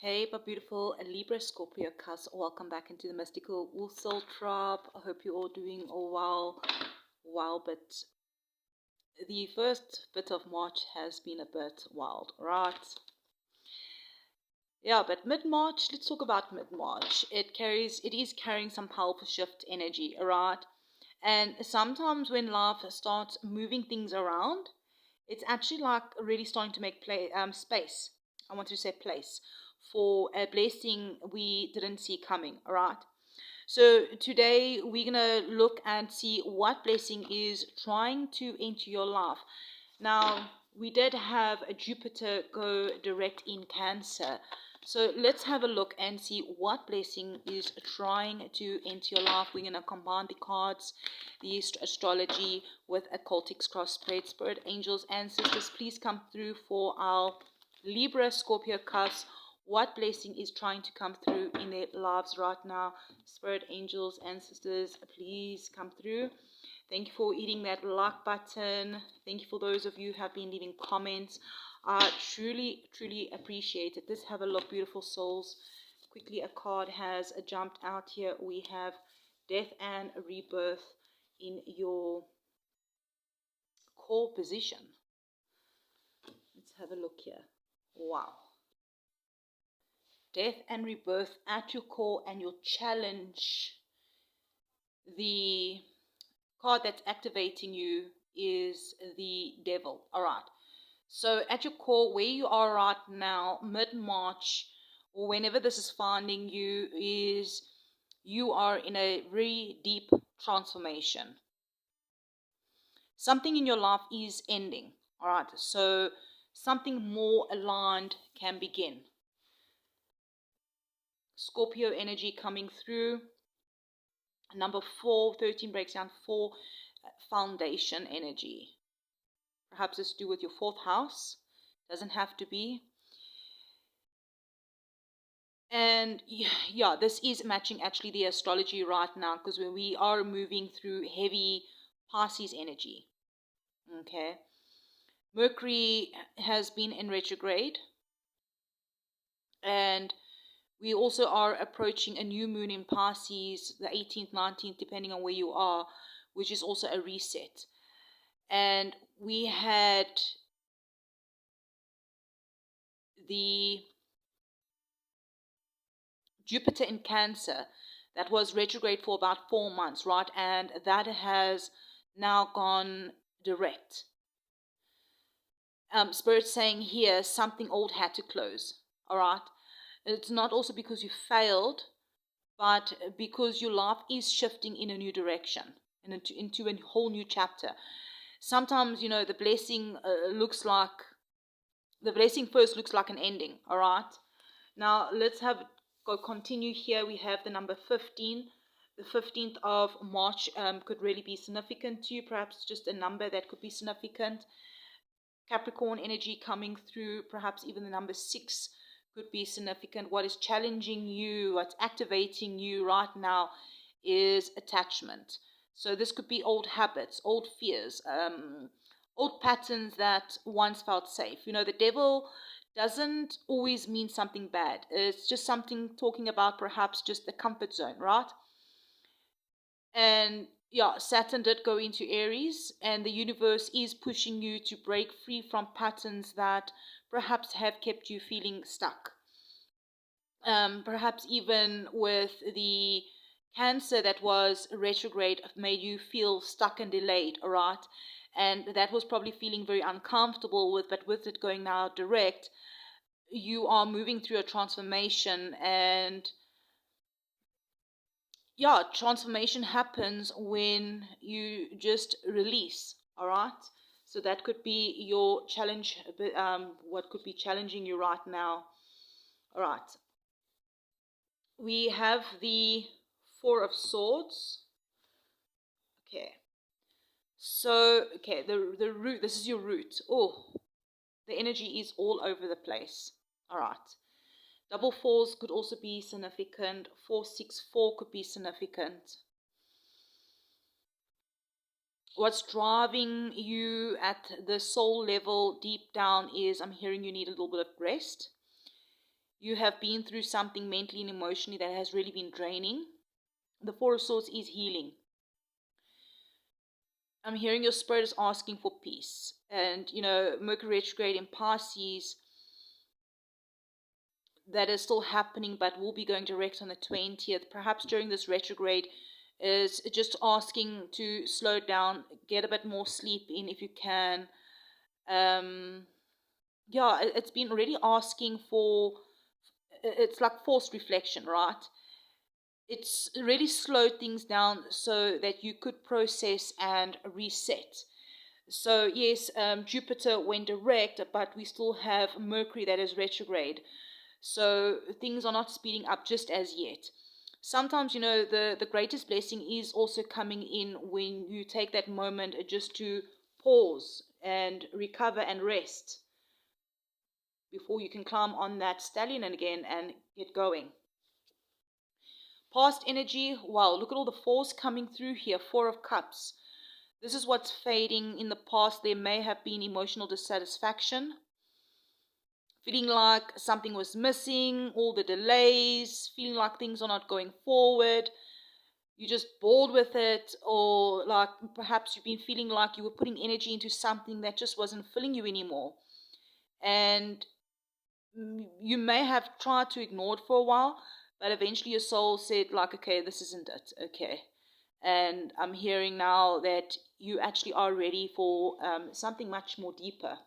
Hey, my beautiful Libra-Scorpio Cusp. Welcome back into the Mystical Wool Soul Tribe. I hope you're all doing all well, but the first bit of March has been a bit wild, right? Yeah, but mid-March, let's talk about mid-March. It is carrying some powerful shift energy, right? And sometimes when life starts moving things around, it's actually like really starting to make space. I want to say place for a blessing we didn't see coming. All right. So today we're gonna look and see what blessing is trying to enter your life. Now we did have a Jupiter go direct in Cancer. So let's have a look and see what blessing is trying to enter your life. We're going to combine the cards, the astrology with occultic cross spread. Spirit, angels, ancestors, please come through for our Libra-Scorpio Cusp. What blessing is trying to come through in their lives right now? Spirit, angels, ancestors, please come through. Thank you for hitting that like button. Thank you for those of you who have been leaving comments. I truly appreciate it. Let's have a look, beautiful souls. Quickly, a card has jumped out here. We have death and rebirth in your core position. Let's have a look here. Wow. Death and rebirth at your core and your challenge. The card that's activating you is the devil. All right. So at your core, where you are right now, mid-March, or whenever this is finding you, is you are in a very deep transformation. Something in your life is ending. All right. So something more aligned can begin. Scorpio energy coming through. Number 4, 13 breaks down 4, foundation energy. Perhaps it's to do with your 4th house. Doesn't have to be. And yeah, this is matching actually the astrology right now because when we are moving through heavy Pisces energy. Okay. Mercury has been in retrograde. And we also are approaching a new moon in Pisces, the 18th, 19th, depending on where you are, which is also a reset. And we had the Jupiter in Cancer that was retrograde for about 4 months, right? And that has now gone direct. Spirit saying here something old had to close, all right? It's not also because you failed, but because your life is shifting in a new direction and into a whole new chapter. Sometimes, the blessing the blessing first looks like an ending, all right? Now, let's continue here. We have the number 15. The 15th of March could really be significant to you, perhaps just a number that could be significant. Capricorn energy coming through, perhaps even the number 6 could be significant. What is challenging you, what's activating you right now is attachment. So this could be old habits, old fears, old patterns that once felt safe. The devil doesn't always mean something bad. It's just something talking about perhaps just the comfort zone, right? And yeah, Saturn did go into Aries, and the universe is pushing you to break free from patterns that perhaps have kept you feeling stuck. Perhaps even with the Cancer that was retrograde made you feel stuck and delayed, all right? And that was probably feeling very uncomfortable but with it going now direct, you are moving through a transformation. And yeah, transformation happens when you just release, all right? So that could be your challenge, what could be challenging you right now. All right. We have the Four of Swords. Okay. So, okay, the root, this is your root. Oh, the energy is all over the place. All right. Double fours could also be significant. 464 could be significant. What's driving you at the soul level deep down is I'm hearing you need a little bit of rest. you have been through something mentally and emotionally that has really been draining. The Four of Swords is healing. I'm hearing your spirit is asking for peace. And, Mercury retrograde in Pisces, that is still happening, but will be going direct on the 20th. Perhaps during this retrograde is just asking to slow down, get a bit more sleep in if you can. It's been really asking for, it's like forced reflection, right? It's really slowed things down so that you could process and reset. So yes, Jupiter went direct, but we still have Mercury that is retrograde. So things are not speeding up just as yet. Sometimes, the greatest blessing is also coming in when you take that moment just to pause and recover and rest before you can climb on that stallion again and get going. Past energy, wow, look at all the fours coming through here. Four of Cups. This is what's fading in the past. There may have been emotional dissatisfaction, feeling like something was missing, all the delays, feeling like things are not going forward. You're just bored with it, or like perhaps you've been feeling like you were putting energy into something that just wasn't filling you anymore. And you may have tried to ignore it for a while, but eventually your soul said, like, okay, this isn't it. Okay. And I'm hearing now that you actually are ready for something much more deeper.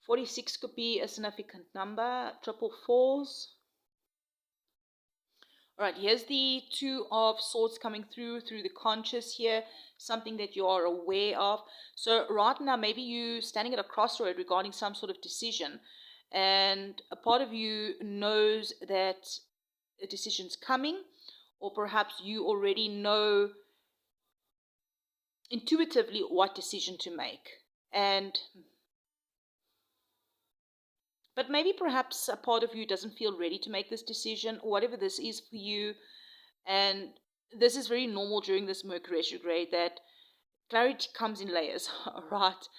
46 could be a significant number. Triple fours. All right, here's the Two of Swords coming through the conscious here, something that you are aware of. So right now, maybe you standing at a crossroad regarding some sort of decision, and a part of you knows that a decision's coming, or perhaps you already know intuitively what decision to make. But maybe perhaps a part of you doesn't feel ready to make this decision, or whatever this is for you. And this is very normal during this Mercury retrograde, that clarity comes in layers, right?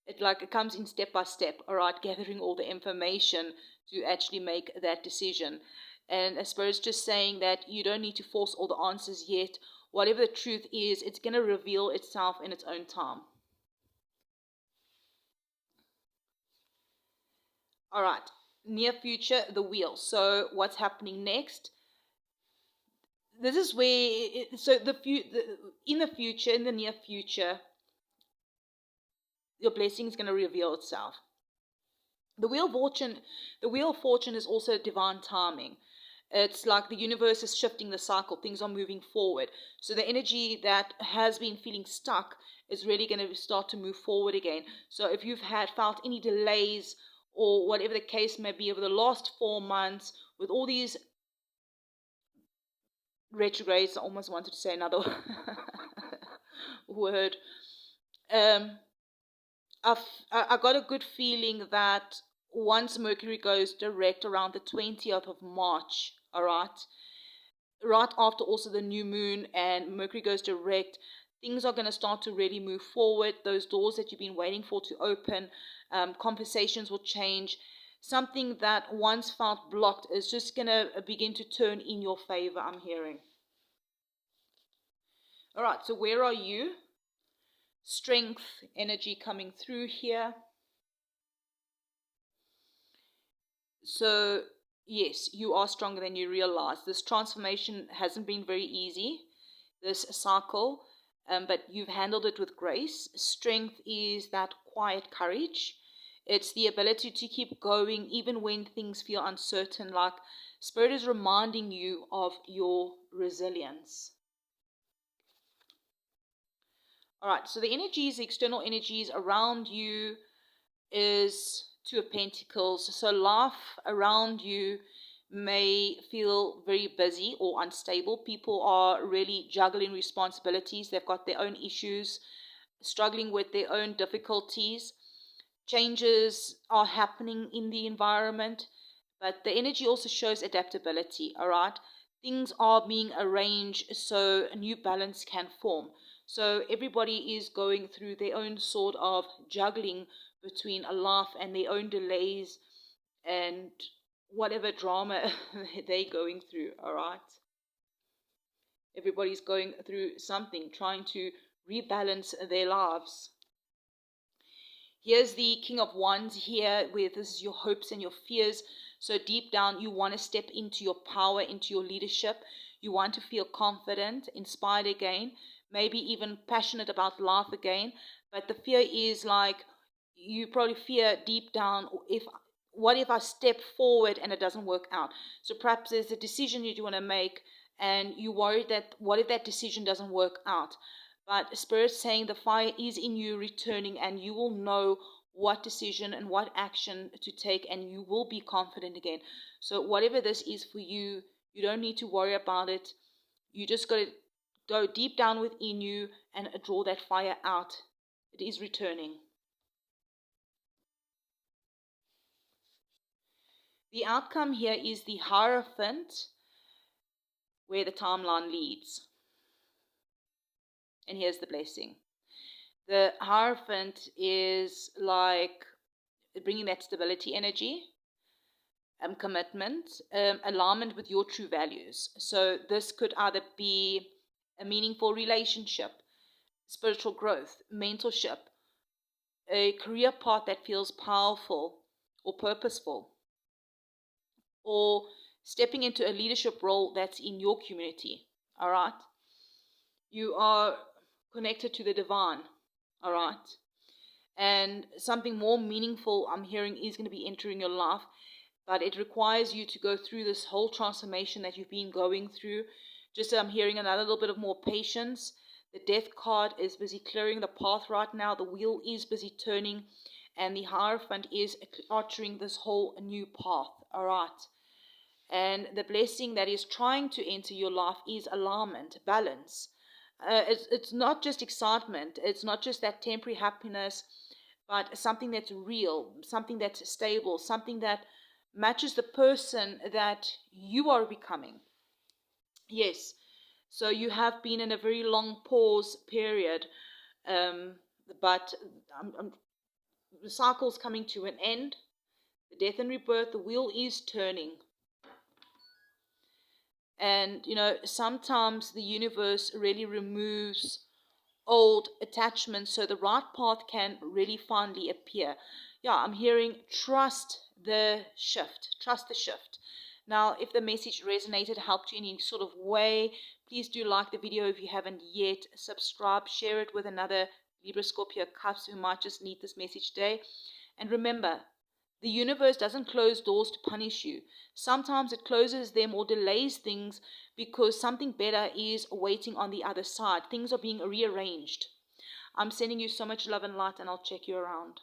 It comes in step by step, all right, gathering all the information to actually make that decision. And I suppose just saying that you don't need to force all the answers yet. Whatever the truth is, it's going to reveal itself in its own time. All right, near future, the wheel. So what's happening next? This is where, in the near future, your blessing is going to reveal itself. The wheel of fortune is also divine timing. It's like the universe is shifting the cycle. Things are moving forward. So the energy that has been feeling stuck is really going to start to move forward again. So if you've felt any delays or whatever the case may be over the last 4 months with all these retrogrades, I almost wanted to say another word. I got a good feeling that once Mercury goes direct around the 20th of March, all right after also the new moon and Mercury goes direct, things are going to start to really move forward. Those doors that you've been waiting for to open, conversations will change. Something that once felt blocked is just going to begin to turn in your favor, I'm hearing. All right, so where are you? Strength, energy coming through here. So, yes, you are stronger than you realize. This transformation hasn't been very easy, this cycle, but you've handled it with grace. Strength is that quiet courage. It's the ability to keep going even when things feel uncertain, like Spirit is reminding you of your resilience. All right, so the energies, the external energies around you is Two of Pentacles. So life around you may feel very busy or unstable. People are really juggling responsibilities. They've got their own issues, struggling with their own difficulties. Changes are happening in the environment, but the energy also shows adaptability, all right? Things are being arranged so a new balance can form. So everybody is going through their own sort of juggling between a life and their own delays and whatever drama they're going through, all right? Everybody's going through something, trying to rebalance their lives. Here's the King of Wands here, where this is your hopes and your fears. So deep down, you want to step into your power, into your leadership. You want to feel confident, inspired again, maybe even passionate about life again. But the fear is like, you probably fear deep down, what if I step forward and it doesn't work out? So perhaps there's a decision you want to make, and you worry that what if that decision doesn't work out? But Spirit's saying the fire is in you returning, and you will know what decision and what action to take, and you will be confident again. So whatever this is for you, you don't need to worry about it. You just got to go deep down within you and draw that fire out. It is returning. The outcome here is the Hierophant, where the timeline leads. And here's the blessing. The Hierophant is like bringing that stability energy, commitment, alignment with your true values. So this could either be a meaningful relationship, spiritual growth, mentorship, a career path that feels powerful or purposeful, or stepping into a leadership role that's in your community. All right? You are connected to the divine. All right? And something more meaningful, I'm hearing, is going to be entering your life, but it requires you to go through this whole transformation that you've been going through. Just I'm hearing another little bit of more patience. The Death card is busy clearing the path right now. The wheel is busy turning, and the Hierophant is ushering this whole new path. All right. And the blessing that is trying to enter your life is alignment, balance. It's not just excitement. It's not just that temporary happiness, but something that's real, something that's stable, something that matches the person that you are becoming. Yes. So you have been in a very long pause period, but the cycle's coming to an end. The death and rebirth, the wheel is turning. And, sometimes the universe really removes old attachments so the right path can really finally appear. Yeah, I'm hearing trust the shift. Trust the shift. Now, if the message resonated, helped you in any sort of way, please do like the video if you haven't yet. Subscribe, share it with another Libra-Scorpio Cusp who might just need this message today. And remember, the universe doesn't close doors to punish you. Sometimes it closes them or delays things because something better is waiting on the other side. Things are being rearranged. I'm sending you so much love and light, and I'll check you around.